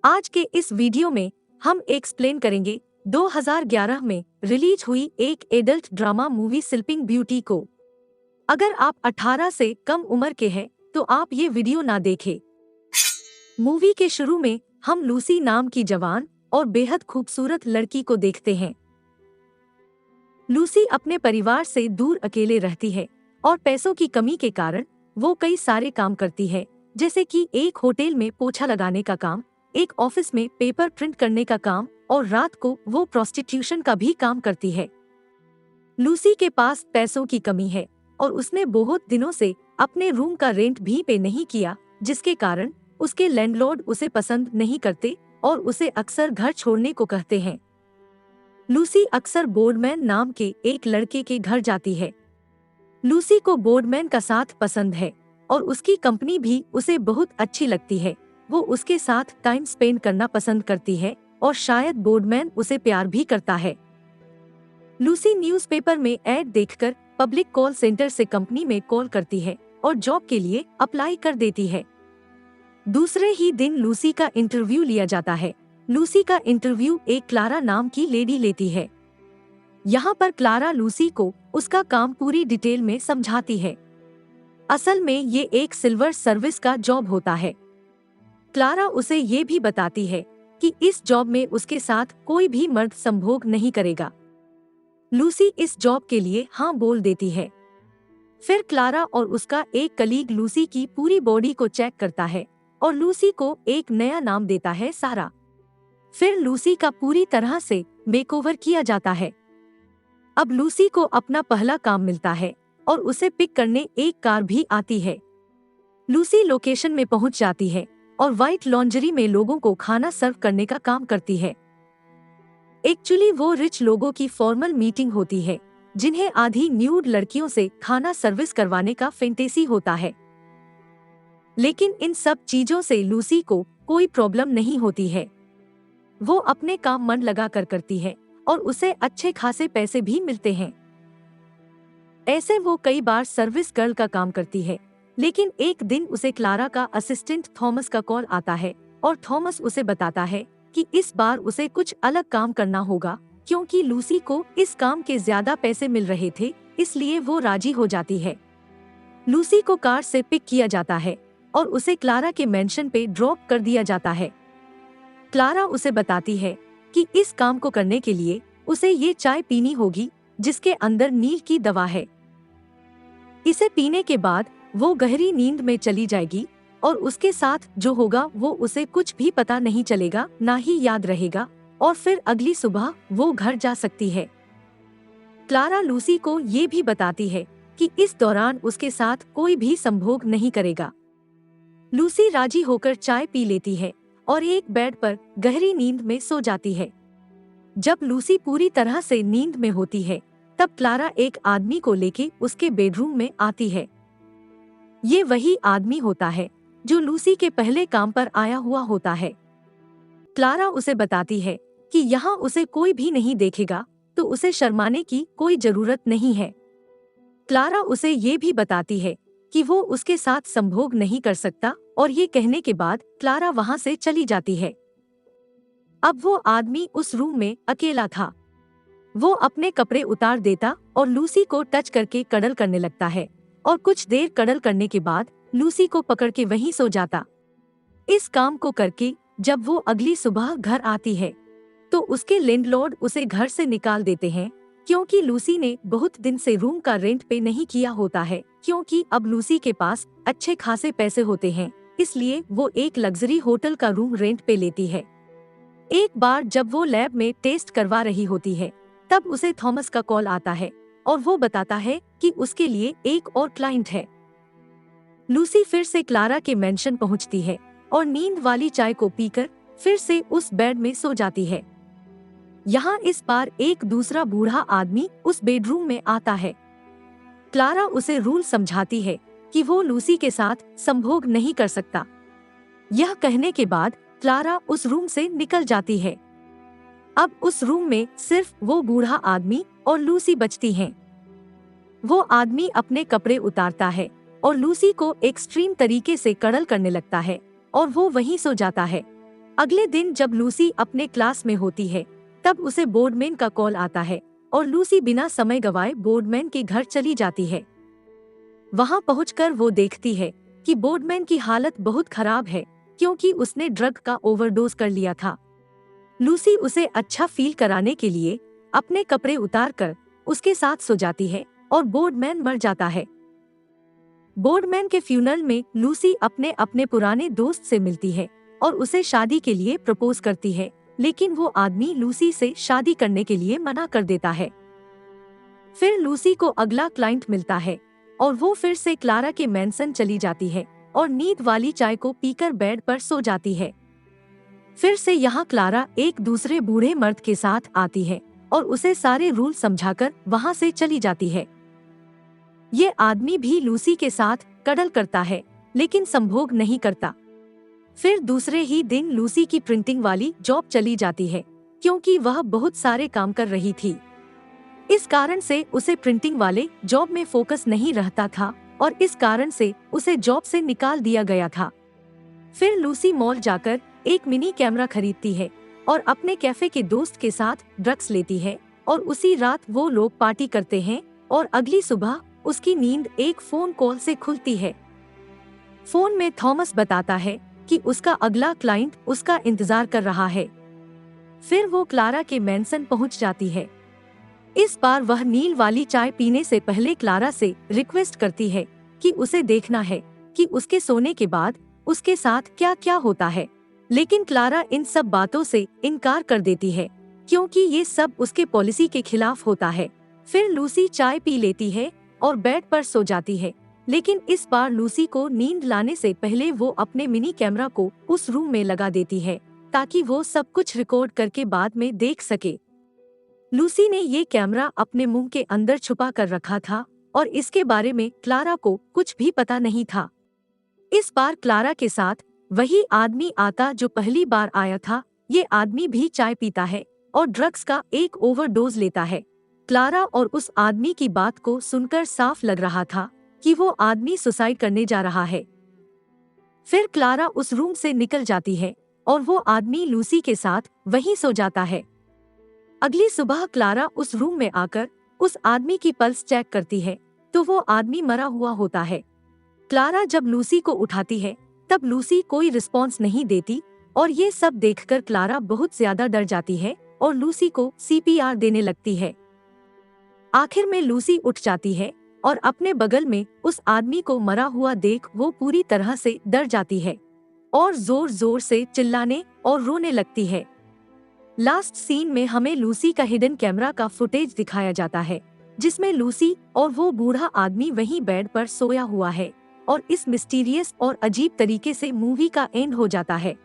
आज के इस वीडियो में हम एक्सप्लेन करेंगे 2011 में रिलीज हुई एक adult drama movie sleeping beauty को। अगर आप 18 से कम उम्र के हैं तो आप ये वीडियो ना देखें। मूवी के शुरू में हम लूसी नाम की जवान और बेहद खूबसूरत लड़की को देखते हैं। लूसी अपने परिवार से दूर अकेले रहती है और पैसों की कमी के कारण वो कई सारे काम करती है, जैसे कि एक होटल में पोछा लगाने का काम, एक ऑफिस में पेपर प्रिंट करने का काम और रात को वो प्रोस्टिट्यूशन का भी काम करती है। लूसी के पास पैसों की कमी है और उसने बहुत दिनों से अपने रूम का रेंट भी पे नहीं किया, जिसके कारण उसके लैंडलॉर्ड उसे पसंद नहीं करते और उसे अक्सर घर छोड़ने को कहते हैं। लूसी अक्सर बोर्डमैन नाम के एक लड़के के घर जाती है। लूसी को बोर्डमैन का साथ पसंद है और उसकी कंपनी भी उसे बहुत अच्छी लगती है। वो उसके साथ टाइम स्पेंड करना पसंद करती है और शायद बोर्डमैन उसे प्यार भी करता है। लूसी न्यूज़पेपर में ऐड देखकर पब्लिक कॉल सेंटर से कंपनी में कॉल करती है और जॉब के लिए अप्लाई कर देती है। दूसरे ही दिन लूसी का इंटरव्यू लिया जाता है। लूसी का इंटरव्यू एक क्लारा नाम की लेडी लेती है। यहाँ पर क्लारा लूसी को उसका काम पूरी डिटेल में समझाती है। असल में ये एक सिल्वर सर्विस का जॉब होता है। क्लारा उसे ये भी बताती है कि इस जॉब में उसके साथ कोई भी मर्द संभोग नहीं करेगा। लूसी इस जॉब के लिए हाँ बोल देती है। फिर क्लारा और उसका एक कलीग लूसी की पूरी बॉडी को चेक करता है और लूसी को एक नया नाम देता है, सारा। फिर लूसी का पूरी तरह से मेकओवर किया जाता है। अब लूसी को अपना पहला काम मिलता है और उसे पिक करने एक कार भी आती है। लूसी लोकेशन में पहुंच जाती है और व्हाइट लॉन्ड्री में लोगों को खाना सर्व करने का काम करती है। एक्चुअली वो रिच लोगों की फॉर्मल मीटिंग होती है, जिन्हें आधी न्यूड लड़कियों से खाना सर्विस करवाने का फैंटेसी होता है। लेकिन इन सब चीजों से लूसी को कोई प्रॉब्लम नहीं होती है। वो अपने काम मन लगा कर करती है और उसे अच्छे खासे पैसे भी मिलते हैं। ऐसे वो कई बार सर्विस गर्ल का काम करती है। लेकिन एक दिन उसे क्लारा का असिस्टेंट थॉमस का कॉल आता है और थॉमस उसे बताता है कि इस बार उसे कुछ अलग काम करना होगा, क्योंकि लूसी को इस काम के ज्यादा पैसे मिल रहे थे, इसलिए वो राजी हो जाती है। लूसी को कार से पिक किया जाता है और उसे क्लारा के मेंशन पे ड्रॉप कर दिया जाता है। क्लारा उसे बताती है कि इस काम को करने के लिए उसे ये चाय पीनी होगी, जिसके अंदर नील की दवा है। इसे पीने के बाद वो गहरी नींद में चली जाएगी और उसके साथ जो होगा वो उसे कुछ भी पता नहीं चलेगा, ना ही याद रहेगा, और फिर अगली सुबह वो घर जा सकती है। क्लारा लूसी को ये भी बताती है कि इस दौरान उसके साथ कोई भी संभोग नहीं करेगा। लूसी राजी होकर चाय पी लेती है और एक बेड पर गहरी नींद में सो जाती है। जब लूसी पूरी तरह से नींद में होती है, तब क्लारा एक आदमी को लेके उसके बेडरूम में आती है। ये वही आदमी होता है जो लूसी के पहले काम पर आया हुआ होता है। क्लारा उसे बताती है कि यहाँ उसे कोई भी नहीं देखेगा, तो उसे शर्माने की कोई जरूरत नहीं है। क्लारा उसे ये भी बताती है कि वो उसके साथ संभोग नहीं कर सकता, और ये कहने के बाद क्लारा वहाँ से चली जाती है। अब वो आदमी उस रूम में अकेला था। वो अपने कपड़े उतार देता और लूसी को टच करके कडल करने लगता है, और कुछ देर कडल करने के बाद लूसी को पकड़ के वहीं सो जाता। इस काम को करके जब वो अगली सुबह घर आती है, तो उसके लैंडलॉर्ड उसे घर से निकाल देते हैं, क्योंकि लूसी ने बहुत दिन से रूम का रेंट पे नहीं किया होता है। क्योंकि अब लूसी के पास अच्छे खासे पैसे होते हैं, इसलिए वो एक लग्जरी होटल का रूम रेंट पे लेती है। एक बार जब वो लैब में टेस्ट करवा रही होती है, तब उसे थॉमस का कॉल आता है और वो बताता है कि उसके लिए एक और क्लाइंट है। लूसी फिर से क्लारा के मेंशन पहुंचती है और नींद वाली चाय को पीकर फिर से उस बेड में सो जाती है। यहाँ इस बार एक दूसरा बूढ़ा आदमी उस बेडरूम में आता है। क्लारा उसे रूल समझाती है कि वो लूसी के साथ संभोग नहीं कर सकता। यह कहने के बाद क्लारा उस रूम से निकल जाती है। अब उस रूम में सिर्फ वो बूढ़ा आदमी और लूसी बचती हैं। वो आदमी अपने कपड़े उतारता है और लूसी को एक्सट्रीम तरीके से कडल करने लगता है और वो वहीं सो जाता है। अगले दिन जब लूसी अपने क्लास में होती है, तब उसे बोर्डमैन का कॉल आता है और लूसी बिना समय गवाए बोर्डमैन के घर चली जाती है। वहां पहुंचकर वो देखती है कि बोर्डमैन की हालत बहुत खराब है, क्योंकि उसने ड्रग का ओवरडोज कर लिया था। लूसी उसे अच्छा फील कराने के लिए अपने कपड़े उतारकर उसके साथ सो जाती है और बोर्डमैन मर जाता है। बोर्डमैन के फ्यूनरल में लूसी अपने अपने पुराने दोस्त से मिलती है और उसे शादी के लिए प्रपोज करती है, लेकिन वो आदमी लूसी से शादी करने के लिए मना कर देता है। फिर लूसी को अगला क्लाइंट मिलता है और वो फिर से क्लारा के मैंसन चली जाती है और नींद वाली चाय को पीकर बेड पर सो जाती है। फिर से यहाँ क्लारा एक दूसरे बूढ़े मर्द के साथ आती है और उसे सारे रूल समझाकर वहाँ से चली जाती है। ये आदमी भी लूसी के साथ कडल करता है, लेकिन संभोग नहीं करता। फिर दूसरे ही दिन लूसी की प्रिंटिंग वाली जॉब चली जाती है, क्योंकि वह बहुत सारे काम कर रही थी। इस कारण से उसे प्रिंटिंग वाले जॉब में फोकस नहीं रहता था और इस कारण से उसे जॉब से निकाल दिया गया था। फिर लूसी मॉल जाकर एक मिनी कैमरा खरीदती है और अपने कैफे के दोस्त के साथ ड्रग्स लेती है और उसी रात वो लोग पार्टी करते हैं और अगली सुबह उसकी नींद एक फोन कॉल से खुलती है। फोन में थॉमस बताता है कि उसका अगला क्लाइंट उसका इंतजार कर रहा है। फिर वो क्लारा के मैंसन पहुंच जाती है। इस बार वह नील वाली चाय पीने से पहले क्लारा से रिक्वेस्ट करती है कि उसे देखना है कि उसके सोने के बाद उसके साथ क्या क्या होता है, लेकिन क्लारा इन सब बातों से इनकार कर देती है, क्योंकि ये सब उसके पॉलिसी के खिलाफ होता है। फिर लूसी चाय पी लेती है और बेड पर सो जाती है, लेकिन इस बार लूसी को नींद लाने से पहले वो अपने मिनी कैमरा को उस रूम में लगा देती है, ताकि वो सब कुछ रिकॉर्ड करके बाद में देख सके। लूसी ने ये कैमरा अपने मुंह के अंदर छुपा कर रखा था और इसके बारे में क्लारा को कुछ भी पता नहीं था। इस बार क्लारा के साथ वही आदमी आता जो पहली बार आया था। ये आदमी भी चाय पीता है और ड्रग्स का एक ओवरडोज लेता है। क्लारा और उस आदमी की बात को सुनकर साफ लग रहा था कि वो आदमी सुसाइड करने जा रहा है। फिर क्लारा उस रूम से निकल जाती है और वो आदमी लूसी के साथ वहीं सो जाता है। अगली सुबह क्लारा उस रूम में आकर उस आदमी की पल्स चेक करती है तो वो आदमी मरा हुआ होता है। क्लारा जब लूसी को उठाती है तब लूसी कोई रिस्पॉन्स नहीं देती और ये सब देखकर क्लारा बहुत ज्यादा डर जाती है और लूसी को सीपीआर देने लगती है। आखिर में लूसी उठ जाती है और अपने बगल में उस आदमी को मरा हुआ देख वो पूरी तरह से डर जाती है और जोर जोर से चिल्लाने और रोने लगती है। लास्ट सीन में हमें लूसी का हिडन कैमरा का फुटेज दिखाया जाता है, जिसमें लूसी और वो बूढ़ा आदमी वहीं बेड पर सोया हुआ है और इस मिस्टीरियस और अजीब तरीके से मूवी का एंड हो जाता है।